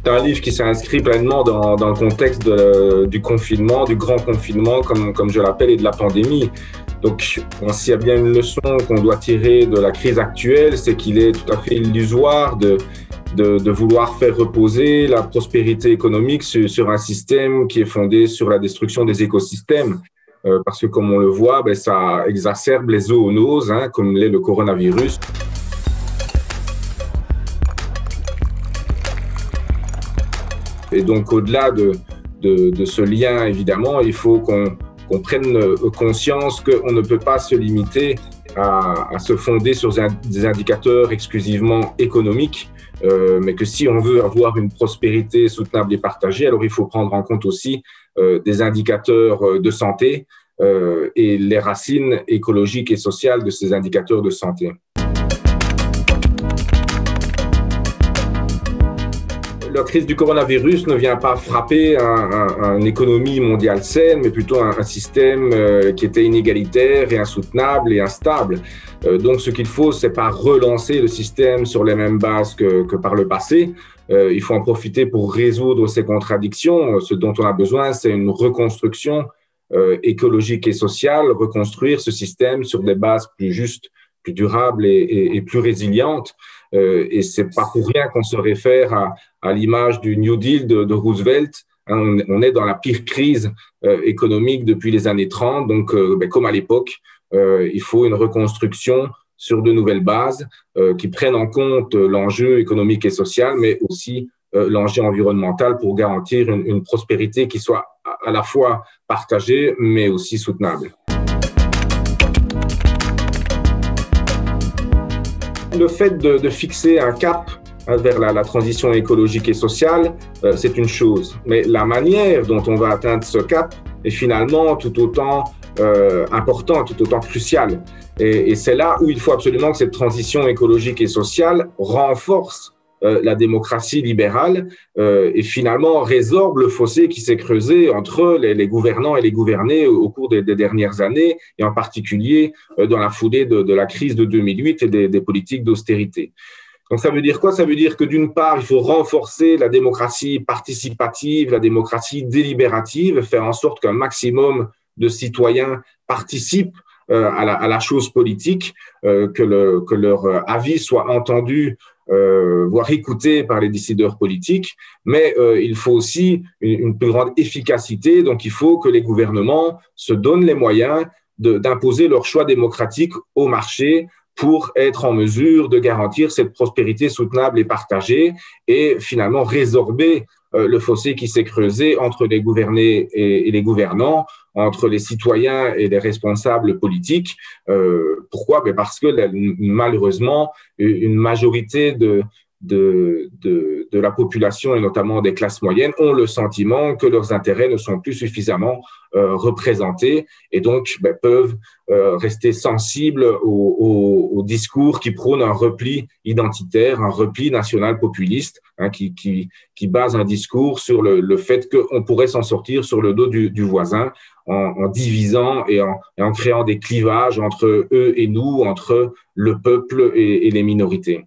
C'est un livre qui s'inscrit pleinement dans le contexte du confinement, du grand confinement, comme je l'appelle, et de la pandémie. Donc, s'il y a bien une leçon qu'on doit tirer de la crise actuelle, c'est qu'il est tout à fait illusoire de vouloir faire reposer la prospérité économique sur un système qui est fondé sur la destruction des écosystèmes. Parce que, comme on le voit, ça exacerbe les zoonoses, comme l'est le coronavirus. Et donc, au-delà de ce lien, évidemment, il faut qu'on prenne conscience qu'on ne peut pas se limiter à se fonder sur des indicateurs exclusivement économiques, mais que si on veut avoir une prospérité soutenable et partagée, alors il faut prendre en compte aussi des indicateurs de santé et les racines écologiques et sociales de ces indicateurs de santé. La crise du coronavirus ne vient pas frapper une économie mondiale saine, mais plutôt un système qui était inégalitaire et insoutenable et instable. Donc, ce qu'il faut, c'est pas relancer le système sur les mêmes bases que par le passé. Il faut en profiter pour résoudre ces contradictions. Ce dont on a besoin, c'est une reconstruction écologique et sociale, reconstruire ce système sur des bases plus justes, plus durables et plus résilientes. Et c'est pas pour rien qu'on se réfère à l'image du New Deal de Roosevelt. On est dans la pire crise économique depuis les années 30. Donc, comme à l'époque, il faut une reconstruction sur de nouvelles bases qui prennent en compte l'enjeu économique et social, mais aussi l'enjeu environnemental pour garantir une prospérité qui soit à la fois partagée, mais aussi soutenable. Le fait de fixer un cap vers la transition écologique et sociale, c'est une chose. Mais la manière dont on va atteindre ce cap est finalement tout autant importante, tout autant cruciale. Et c'est là où il faut absolument que cette transition écologique et sociale renforce la démocratie libérale et finalement résorbe le fossé qui s'est creusé entre les gouvernants et les gouvernés au cours des dernières années, et en particulier dans la foulée de la crise de 2008 et des politiques d'austérité. Donc ça veut dire quoi? Ça veut dire que d'une part, il faut renforcer la démocratie participative, la démocratie délibérative, faire en sorte qu'un maximum de citoyens participent à la chose politique, que leur avis soit entendu, voire écouté par les décideurs politiques, mais il faut aussi une plus grande efficacité. Donc, il faut que les gouvernements se donnent les moyens d'imposer leur choix démocratique au marché pour être en mesure de garantir cette prospérité soutenable et partagée et finalement résorber le fossé qui s'est creusé entre les gouvernés et les gouvernants, entre les citoyens et les responsables politiques. Pourquoi? Parce que malheureusement, une majorité de la population et notamment des classes moyennes ont le sentiment que leurs intérêts ne sont plus suffisamment représentés et donc peuvent rester sensibles au discours qui prône un repli identitaire, un repli national populiste, qui base un discours sur le fait qu'on pourrait s'en sortir sur le dos du voisin en divisant et en créant des clivages entre eux et nous, entre le peuple et les minorités.